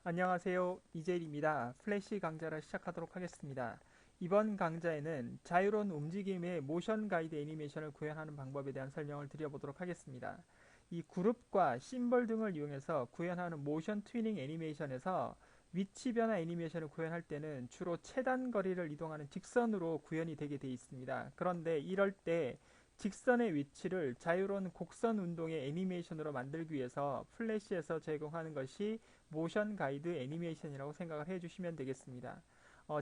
안녕하세요. 이재일입니다. 플래시 강좌를 시작하도록 하겠습니다. 이번 강좌에는 자유로운 움직임의 모션 가이드 애니메이션을 구현하는 방법에 대한 설명을 드려보도록 하겠습니다. 이 그룹과 심벌 등을 이용해서 구현하는 모션 트위닝 애니메이션에서 위치 변화 애니메이션을 구현할 때는 주로 최단 거리를 이동하는 직선으로 구현이 되게 되어 있습니다. 그런데 이럴 때 직선의 위치를 자유로운 곡선 운동의 애니메이션으로 만들기 위해서 플래시에서 제공하는 것이 모션 가이드 애니메이션이라고 생각을 해주시면 되겠습니다.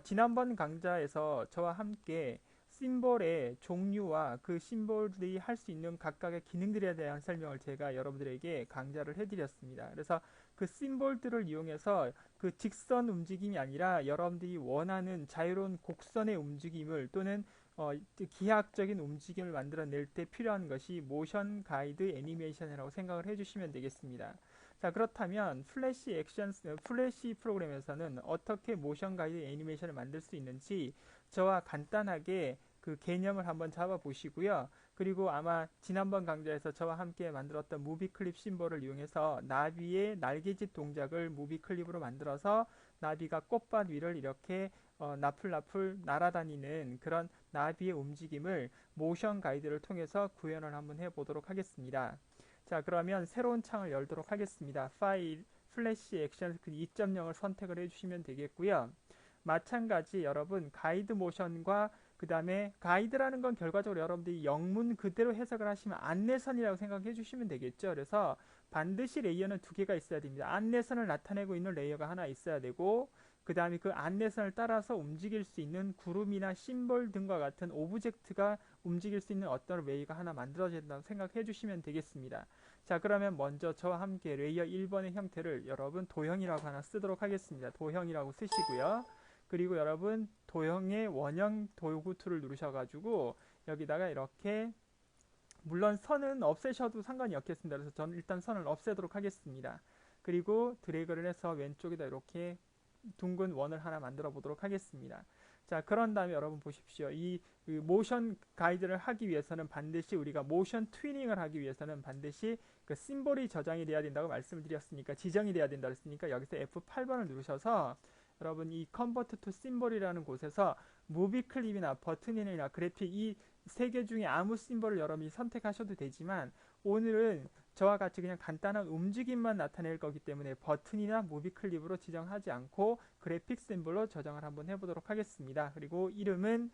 지난번 강좌에서 저와 함께 심볼의 종류와 그 심볼들이 할 수 있는 각각의 기능들에 대한 설명을 제가 여러분들에게 강좌를 해드렸습니다. 그래서 그 심볼들을 이용해서 그 직선 움직임이 아니라 여러분들이 원하는 자유로운 곡선의 움직임을 또는 기하학적인 움직임을 만들어낼 때 필요한 것이 모션 가이드 애니메이션이라고 생각을 해주시면 되겠습니다. 자, 그렇다면 플래시 프로그램에서는 어떻게 모션 가이드 애니메이션을 만들 수 있는지 저와 간단하게 그 개념을 한번 잡아 보시고요. 그리고 아마 지난번 강좌에서 저와 함께 만들었던 무비 클립 심볼을 이용해서 나비의 날개짓 동작을 무비 클립으로 만들어서 나비가 꽃밭 위를 이렇게 나풀나풀 날아다니는 그런 나비의 움직임을 모션 가이드를 통해서 구현을 한번 해보도록 하겠습니다. 자, 그러면 새로운 창을 열도록 하겠습니다. 파일, 플래시 액션 2.0을 선택을 해주시면 되겠고요. 마찬가지 여러분 가이드 모션과 그 다음에 가이드라는 건 결과적으로 여러분들이 영문 그대로 해석을 하시면 안내선이라고 생각해 주시면 되겠죠. 그래서 반드시 레이어는 두 개가 있어야 됩니다. 안내선을 나타내고 있는 레이어가 하나 있어야 되고 그 다음에 그 안내선을 따라서 움직일 수 있는 구름이나 심볼 등과 같은 오브젝트가 움직일 수 있는 어떤 레이어가 하나 만들어진다고 생각해 주시면 되겠습니다. 자, 그러면 먼저 저와 함께 레이어 1번의 형태를 여러분 도형이라고 하나 쓰도록 하겠습니다. 도형이라고 쓰시고요. 그리고 여러분 도형의 원형 도구 툴을 누르셔가지고 여기다가 이렇게 물론 선은 없애셔도 상관이 없겠습니다. 그래서 저는 일단 선을 없애도록 하겠습니다. 그리고 드래그를 해서 왼쪽에다 이렇게 둥근 원을 하나 만들어 보도록 하겠습니다. 자, 그런 다음에 여러분 보십시오. 이 모션 가이드를 하기 위해서는 반드시 우리가 모션 트위닝을 하기 위해서는 반드시 그 심볼이 저장이 돼야 된다고 말씀을 드렸으니까 지정이 돼야 된다고 했으니까 여기서 F8번을 누르셔서 여러분 이 컨버트 투 심볼이라는 곳에서 무비 클립이나 버튼이나 그래픽 이 세 개 중에 아무 심볼을 여러분이 선택하셔도 되지만 오늘은 저와 같이 그냥 간단한 움직임만 나타낼 거기 때문에 버튼이나 무비 클립으로 지정하지 않고 그래픽 심볼로 저장을 한번 해보도록 하겠습니다. 그리고 이름은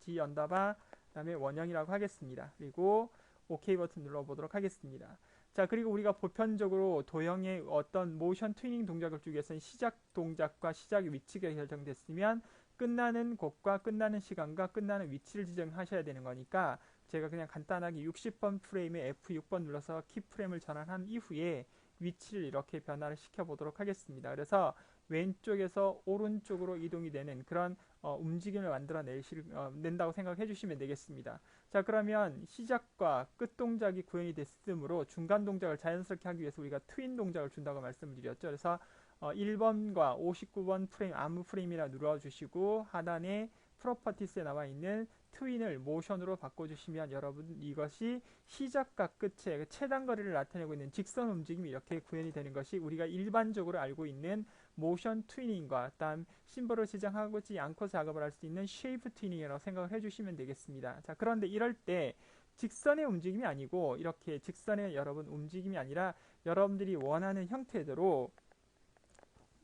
G 언더바 그다음에 원형이라고 하겠습니다. 그리고 OK 버튼 눌러보도록 하겠습니다. 자, 그리고 우리가 보편적으로 도형의 어떤 모션 트위닝 동작을 주기 위해서는 시작 동작과 시작 위치가 결정됐으면 끝나는 곳과 끝나는 시간과 끝나는 위치를 지정하셔야 되는 거니까 제가 그냥 간단하게 60번 프레임에 F6번 눌러서 키프레임을 전환한 이후에 위치를 이렇게 변화를 시켜보도록 하겠습니다. 그래서 왼쪽에서 오른쪽으로 이동이 되는 그런 움직임을 낸다고 생각해 주시면 되겠습니다. 자, 그러면 시작과 끝 동작이 구현이 됐으므로 중간 동작을 자연스럽게 하기 위해서 우리가 트윈 동작을 준다고 말씀을 드렸죠. 그래서 1번과 59번 프레임 아무 프레임이라 눌러주시고 하단에 프로퍼티스에 나와 있는 트윈을 모션으로 바꿔주시면 여러분 이것이 시작과 끝의 최단 거리를 나타내고 있는 직선 움직임이 이렇게 구현이 되는 것이 우리가 일반적으로 알고 있는 모션 트위닝과 다음 심볼을 지정하지 않고 작업을 할 수 있는 쉐이프 트위닝이라고 생각을 해주시면 되겠습니다. 자, 그런데 이럴 때 직선의 움직임이 아니고 이렇게 직선의 여러분 움직임이 아니라 여러분들이 원하는 형태대로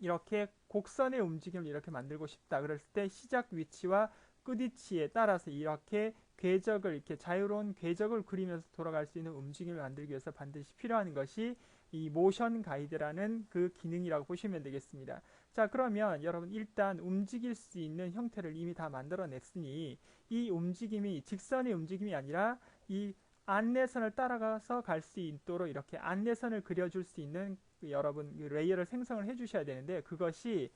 이렇게 곡선의 움직임을 이렇게 만들고 싶다. 그랬을 때 시작 위치와 끝 위치에 따라서 이렇게 궤적을 이렇게 자유로운 궤적을 그리면서 돌아갈 수 있는 움직임을 만들기 위해서 반드시 필요한 것이 이 모션 가이드라는 그 기능이라고 보시면 되겠습니다. 자, 그러면 여러분 일단 움직일 수 있는 형태를 이미 다 만들어 냈으니 이 움직임이 직선의 움직임이 아니라 이 안내선을 따라가서 갈 수 있도록 이렇게 안내선을 그려줄 수 있는 여러분 레이어를 생성을 해 주셔야 되는데 그것이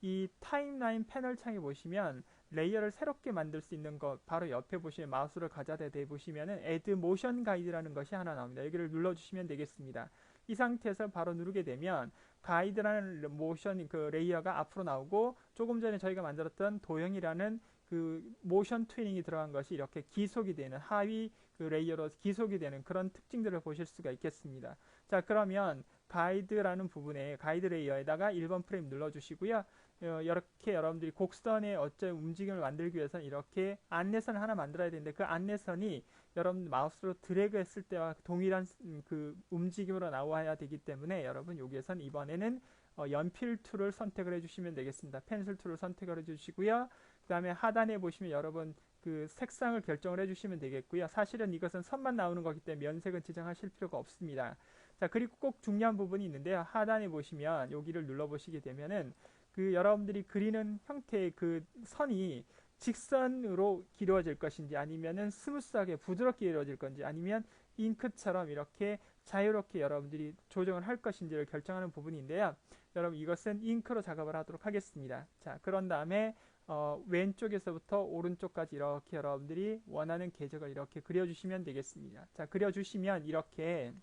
이 타임라인 패널 창에 보시면 레이어를 새롭게 만들 수 있는 것 바로 옆에 보시면 마우스를 가져다 대보시면은 Add Motion Guide라는 것이 하나 나옵니다. 여기를 눌러주시면 되겠습니다. 이 상태에서 바로 누르게 되면 가이드라는 모션 그 레이어가 앞으로 나오고 조금 전에 저희가 만들었던 도형이라는 그 모션 트위닝이 들어간 것이 이렇게 기속이 되는 하위 그 레이어로 기속이 되는 그런 특징들을 보실 수가 있겠습니다. 자, 그러면 가이드라는 부분에 가이드 레이어에다가 1번 프레임 눌러주시고요. 이렇게 여러분들이 곡선의 어째 움직임을 만들기 위해서는 이렇게 안내선을 하나 만들어야 되는데 그 안내선이 여러분 마우스로 드래그 했을 때와 동일한 그 움직임으로 나와야 되기 때문에 여러분 여기에선 이번에는 연필 툴을 선택을 해주시면 되겠습니다. 펜슬 툴을 선택을 해주시고요. 그 다음에 하단에 보시면 여러분 그 색상을 결정을 해주시면 되겠고요. 사실은 이것은 선만 나오는 거기 때문에 면색은 지정하실 필요가 없습니다. 자, 그리고 꼭 중요한 부분이 있는데요. 하단에 보시면 여기를 눌러보시게 되면은 그 여러분들이 그리는 형태의 그 선이 직선으로 기울어질 것인지 아니면은 스무스하게 부드럽게 이루어질 건지 아니면 잉크처럼 이렇게 자유롭게 여러분들이 조정을 할 것인지를 결정하는 부분인데요. 여러분 이것은 잉크로 작업을 하도록 하겠습니다. 자, 그런 다음에 왼쪽에서부터 오른쪽까지 이렇게 여러분들이 원하는 궤적을 이렇게 그려주시면 되겠습니다. 자, 그려주시면 이렇게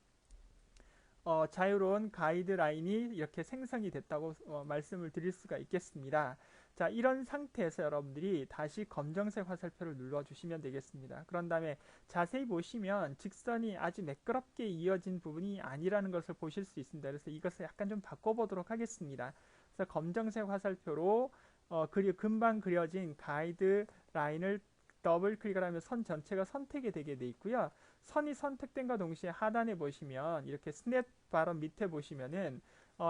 자유로운 가이드라인이 이렇게 생성이 됐다고 말씀을 드릴 수가 있겠습니다. 자, 이런 상태에서 여러분들이 다시 검정색 화살표를 눌러주시면 되겠습니다. 그런 다음에 자세히 보시면 직선이 아주 매끄럽게 이어진 부분이 아니라는 것을 보실 수 있습니다. 그래서 이것을 약간 좀 바꿔보도록 하겠습니다. 그래서 검정색 화살표로 금방 그려진 가이드라인을 더블 클릭을 하면 선 전체가 선택이 되게 돼 있고요. 선이 선택된과 동시에 하단에 보시면 이렇게 스냅 바로 밑에 보시면은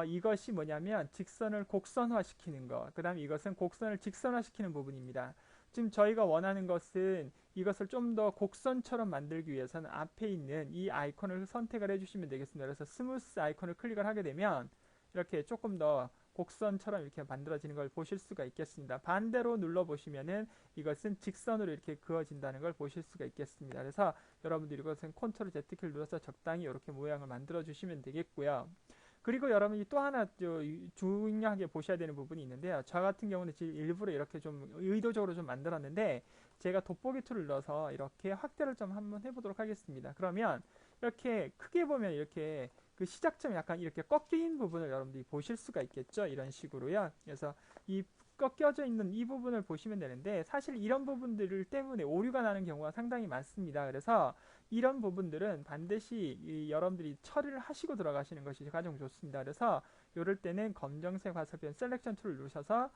이것이 뭐냐면 직선을 곡선화 시키는 것, 그 다음에 이것은 곡선을 직선화 시키는 부분입니다. 지금 저희가 원하는 것은 이것을 좀 더 곡선처럼 만들기 위해서는 앞에 있는 이 아이콘을 선택을 해주시면 되겠습니다. 그래서 스무스 아이콘을 클릭을 하게 되면 이렇게 조금 더 곡선처럼 이렇게 만들어지는 걸 보실 수가 있겠습니다. 반대로 눌러보시면은 이것은 직선으로 이렇게 그어진다는 걸 보실 수가 있겠습니다. 그래서 여러분들이 이것은 컨트롤 Z키를 눌러서 적당히 이렇게 모양을 만들어 주시면 되겠고요. 그리고 여러분이 또 하나 중요하게 보셔야 되는 부분이 있는데요. 저 같은 경우는 지금 일부러 이렇게 좀 의도적으로 좀 만들었는데 제가 돋보기 툴을 넣어서 이렇게 확대를 좀 한번 해보도록 하겠습니다. 그러면 이렇게 크게 보면 이렇게 그 시작점이 약간 이렇게 꺾인 부분을 여러분들이 보실 수가 있겠죠. 이런 식으로요. 그래서 이 꺾여져 있는 이 부분을 보시면 되는데 사실 이런 부분들 때문에 오류가 나는 경우가 상당히 많습니다. 그래서 이런 부분들은 반드시 여러분들이 처리를 하시고 들어가시는 것이 가장 좋습니다. 그래서 이럴 때는 검정색 화살표 셀렉션 툴을 누르셔서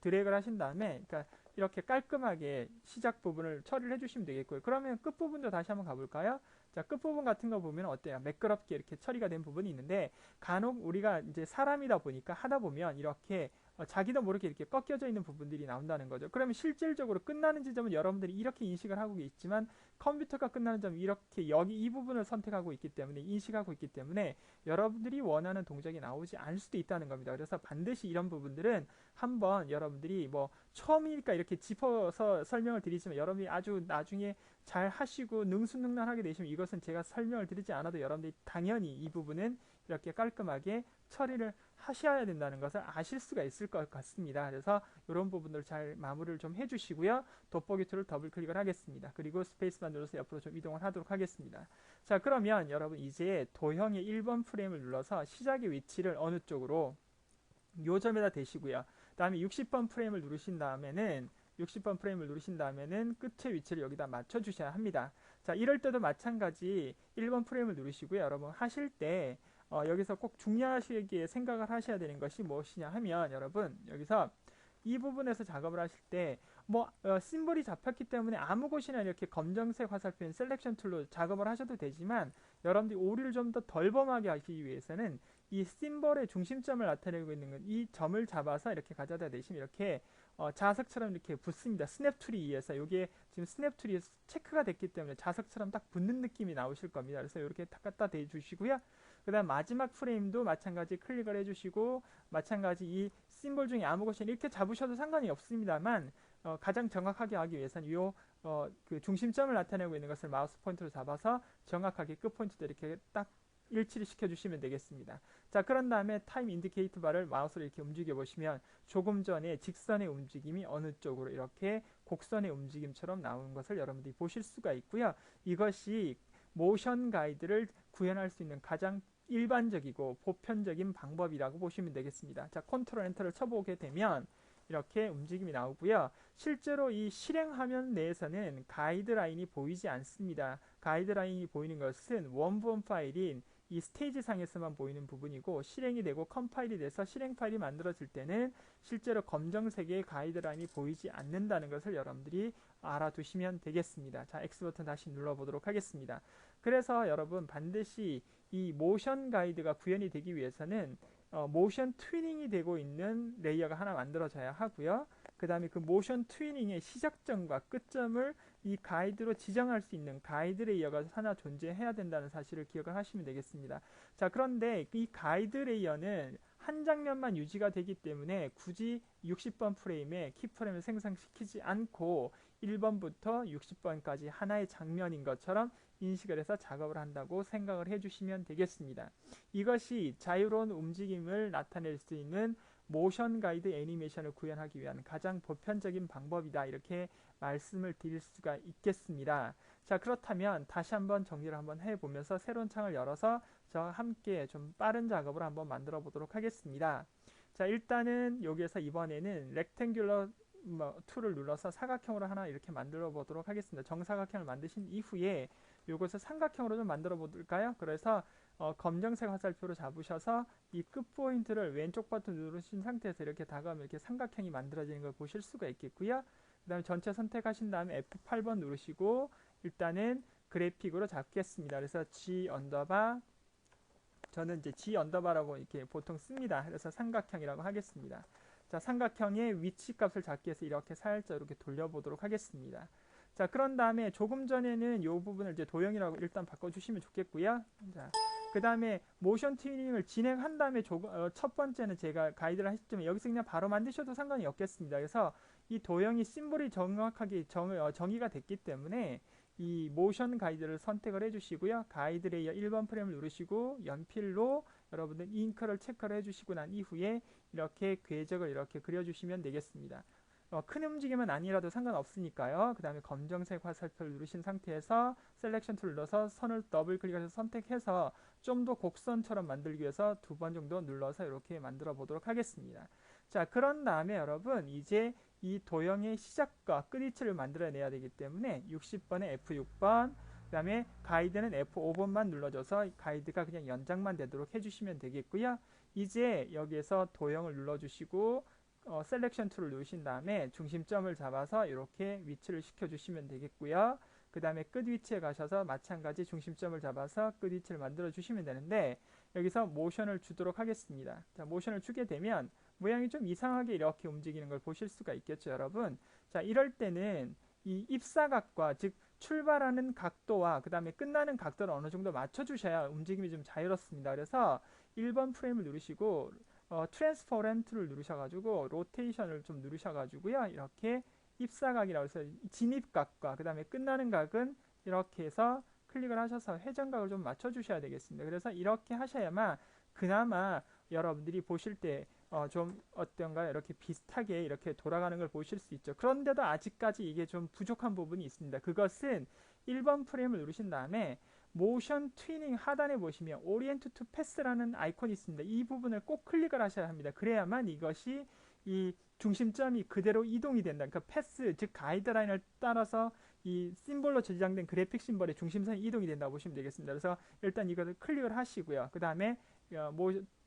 드래그를 하신 다음에 그러니까 이렇게 깔끔하게 시작 부분을 처리를 해주시면 되겠고요. 그러면 끝부분도 다시 한번 가볼까요? 자, 끝부분 같은 거 보면 어때요? 매끄럽게 이렇게 처리가 된 부분이 있는데 간혹 우리가 이제 사람이다 보니까 하다 보면 이렇게 자기도 모르게 이렇게 꺾여져 있는 부분들이 나온다는 거죠. 그러면 실질적으로 끝나는 지점은 여러분들이 이렇게 인식을 하고 있지만 컴퓨터가 끝나는 점은 이렇게 여기 이 부분을 선택하고 있기 때문에 인식하고 있기 때문에 여러분들이 원하는 동작이 나오지 않을 수도 있다는 겁니다. 그래서 반드시 이런 부분들은 한번 여러분들이 뭐 처음이니까 이렇게 짚어서 설명을 드리지만 여러분이 아주 나중에 잘 하시고 능수능란하게 되시면 이것은 제가 설명을 드리지 않아도 여러분들이 당연히 이 부분은 이렇게 깔끔하게 처리를 하셔야 된다는 것을 아실 수가 있을 것 같습니다. 그래서 이런 부분들 잘 마무리를 좀 해주시고요. 돋보기 툴을 더블 클릭을 하겠습니다. 그리고 스페이스바 눌러서 옆으로 좀 이동을 하도록 하겠습니다. 자, 그러면 여러분 이제 도형의 1번 프레임을 눌러서 시작의 위치를 어느 쪽으로 요 점에다 대시고요. 그 다음에 60번 프레임을 누르신 다음에는 60번 프레임을 누르신 다음에는 끝의 위치를 여기다 맞춰 주셔야 합니다. 자, 이럴 때도 마찬가지 1번 프레임을 누르시고요. 여러분 하실 때 여기서 꼭 중요하시게 생각을 하셔야 되는 것이 무엇이냐 하면 여러분 여기서 이 부분에서 작업을 하실 때 뭐 심볼이 잡혔기 때문에 아무 곳이나 이렇게 검정색 화살표인 셀렉션 툴로 작업을 하셔도 되지만 여러분들이 오류를 좀 더 덜 범하게 하기 위해서는 이 심볼의 중심점을 나타내고 있는 이 점을 잡아서 이렇게 가져다 대시면 이렇게 자석처럼 이렇게 붙습니다. 스냅 툴이 의해서 이게 지금 스냅 툴이 체크가 됐기 때문에 자석처럼 딱 붙는 느낌이 나오실 겁니다. 그래서 이렇게 딱 갖다 대주시고요. 그 다음 마지막 프레임도 마찬가지 클릭을 해주시고 마찬가지 이 심볼 중에 아무 곳이나 이렇게 잡으셔도 상관이 없습니다만 가장 정확하게 하기 위해서는 그 중심점을 나타내고 있는 것을 마우스 포인트로 잡아서 정확하게 끝 포인트도 이렇게 딱 일치를 시켜주시면 되겠습니다. 자, 그런 다음에 타임 인디케이터 바를 마우스로 이렇게 움직여 보시면 조금 전에 직선의 움직임이 어느 쪽으로 이렇게 곡선의 움직임처럼 나오는 것을 여러분들이 보실 수가 있고요. 이것이 모션 가이드를 구현할 수 있는 가장 일반적이고 보편적인 방법이라고 보시면 되겠습니다. 자, 컨트롤 엔터를 쳐보게 되면 이렇게 움직임이 나오고요. 실제로 이 실행 화면 내에서는 가이드라인이 보이지 않습니다. 가이드라인이 보이는 것은 원본 파일인 이 스테이지 상에서만 보이는 부분이고 실행이 되고 컴파일이 돼서 실행 파일이 만들어질 때는 실제로 검정색의 가이드라인이 보이지 않는다는 것을 여러분들이 알아두시면 되겠습니다. 자, X 버튼 다시 눌러보도록 하겠습니다. 그래서 여러분 반드시 이 모션 가이드가 구현이 되기 위해서는 모션 트위닝이 되고 있는 레이어가 하나 만들어져야 하고요. 그 다음에 그 모션 트위닝의 시작점과 끝점을 이 가이드로 지정할 수 있는 가이드 레이어가 하나 존재해야 된다는 사실을 기억을 하시면 되겠습니다. 자, 그런데 이 가이드 레이어는 한 장면만 유지가 되기 때문에 굳이 60번 프레임에 키프레임을 생성시키지 않고 1번부터 60번까지 하나의 장면인 것처럼 인식을 해서 작업을 한다고 생각을 해주시면 되겠습니다. 이것이 자유로운 움직임을 나타낼 수 있는 모션 가이드 애니메이션을 구현하기 위한 가장 보편적인 방법이다, 이렇게 말씀을 드릴 수가 있겠습니다. 자, 그렇다면 다시 한번 정리를 한번 해보면서 새로운 창을 열어서 저와 함께 좀 빠른 작업을 한번 만들어 보도록 하겠습니다. 자, 일단은 여기에서 이번에는 렉탱귤러 툴을 눌러서 사각형으로 하나 이렇게 만들어 보도록 하겠습니다. 정사각형을 만드신 이후에 이것을 삼각형으로 좀 만들어 볼까요? 그래서 검정색 화살표로 잡으셔서 이 끝 포인트를 왼쪽 버튼 누르신 상태에서 이렇게 다가오면 이렇게 삼각형이 만들어지는 걸 보실 수가 있겠고요. 그 다음에 전체 선택하신 다음에 F8번 누르시고 일단은 그래픽으로 잡겠습니다. 그래서 G 언더바, 저는 이제 G 언더바라고 이렇게 보통 씁니다. 그래서 삼각형이라고 하겠습니다. 자, 삼각형의 위치 값을 잡기 위해서 이렇게 살짝 이렇게 돌려보도록 하겠습니다. 자, 그런 다음에 조금 전에는 이 부분을 이제 도형이라고 일단 바꿔주시면 좋겠고요. 자, 그 다음에 모션 튜닝을 진행한 다음에 첫 번째는 제가 가이드를 하셨지만 여기서 그냥 바로 만드셔도 상관이 없겠습니다. 그래서 이 도형이 심볼이 정확하게 정의가 됐기 때문에 이 모션 가이드를 선택을 해주시고요. 가이드 레이어 1번 프레임을 누르시고 연필로 여러분들 잉크를 체크를 해주시고 난 이후에 이렇게 궤적을 이렇게 그려주시면 되겠습니다. 큰 움직임은 아니라도 상관없으니까요. 그 다음에 검정색 화살표를 누르신 상태에서 셀렉션 툴을 눌러서 선을 더블 클릭해서 선택해서 좀 더 곡선처럼 만들기 위해서 2번 정도 눌러서 이렇게 만들어 보도록 하겠습니다. 자, 그런 다음에 여러분 이제 이 도형의 시작과 끝 위치를 만들어내야 되기 때문에 60번에 F6번, 그 다음에 가이드는 F5번만 눌러줘서 가이드가 그냥 연장만 되도록 해주시면 되겠고요. 이제 여기에서 도형을 눌러주시고 셀렉션 툴을 누르신 다음에 중심점을 잡아서 이렇게 위치를 시켜주시면 되겠고요. 그 다음에 끝 위치에 가셔서 마찬가지 중심점을 잡아서 끝 위치를 만들어 주시면 되는데 여기서 모션을 주도록 하겠습니다. 자, 모션을 주게 되면 모양이 좀 이상하게 이렇게 움직이는 걸 보실 수가 있겠죠, 여러분. 자, 이럴 때는 이 입사각과 즉 출발하는 각도와 그 다음에 끝나는 각도를 어느 정도 맞춰주셔야 움직임이 좀 자유롭습니다. 그래서 1번 프레임을 누르시고 트랜스퍼런트를 누르셔가지고 로테이션을 좀 누르셔가지고요. 이렇게 입사각이라고 해서 진입각과 그 다음에 끝나는 각은 이렇게 해서 클릭을 하셔서 회전각을 좀 맞춰주셔야 되겠습니다. 그래서 이렇게 하셔야만 그나마 여러분들이 보실 때 좀 어떤가 이렇게 비슷하게 이렇게 돌아가는 걸 보실 수 있죠. 그런데도 아직까지 이게 좀 부족한 부분이 있습니다. 그것은 1번 프레임을 누르신 다음에 모션 트위닝 하단에 보시면 오리엔트 투 패스라는 아이콘이 있습니다. 이 부분을 꼭 클릭을 하셔야 합니다. 그래야만 이것이 이 중심점이 그대로 이동이 된다. 그러니까 패스, 즉 가이드라인을 따라서 이 심볼로 저장된 그래픽 심볼의 중심선이 이동이 된다고 보시면 되겠습니다. 그래서 일단 이것을 클릭을 하시고요. 그 다음에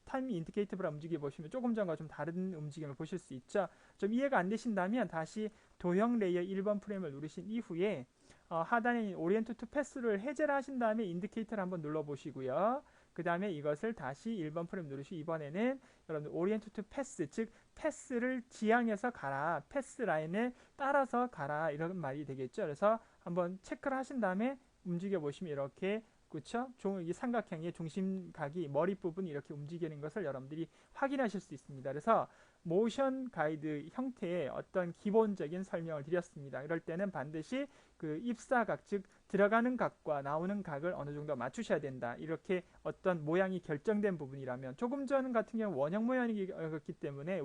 타임 인디케이터브라 움직여 보시면 조금 전과 좀 다른 움직임을 보실 수 있죠. 좀 이해가 안 되신다면 다시 도형 레이어 1번 프레임을 누르신 이후에 하단에 오리엔트 투 패스를 해제를 하신 다음에 인디케이터를 한번 눌러 보시고요. 그 다음에 이것을 다시 1번 프레임 누르시고 이번에는 여러분들 오리엔트 투 패스, 즉 패스를 지향해서 가라, 패스 라인을 따라서 가라, 이런 말이 되겠죠. 그래서 한번 체크를 하신 다음에 움직여 보시면 이렇게, 그렇죠? 이 삼각형의 중심각이 머리 부분이 이렇게 움직이는 것을 여러분들이 확인하실 수 있습니다. 그래서 모션 가이드 형태의 어떤 기본적인 설명을 드렸습니다. 이럴 때는 반드시 그 입사각, 즉 들어가는 각과 나오는 각을 어느 정도 맞추셔야 된다. 이렇게 어떤 모양이 결정된 부분이라면, 조금 전 같은 경우 원형이었기 때문에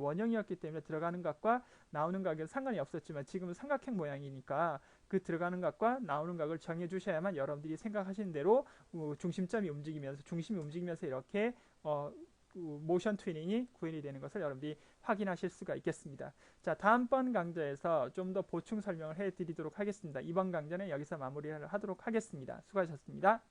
들어가는 각과 나오는 각은 상관이 없었지만 지금은 삼각형 모양이니까 그 들어가는 각과 나오는 각을 정해 주셔야만 여러분들이 생각하시는 대로 중심이 움직이면서 이렇게 모션 트위닝이 구현이 되는 것을 여러분들이 확인하실 수가 있겠습니다. 자, 다음번 강좌에서 좀 더 보충 설명을 해드리도록 하겠습니다. 이번 강좌는 여기서 마무리를 하도록 하겠습니다. 수고하셨습니다.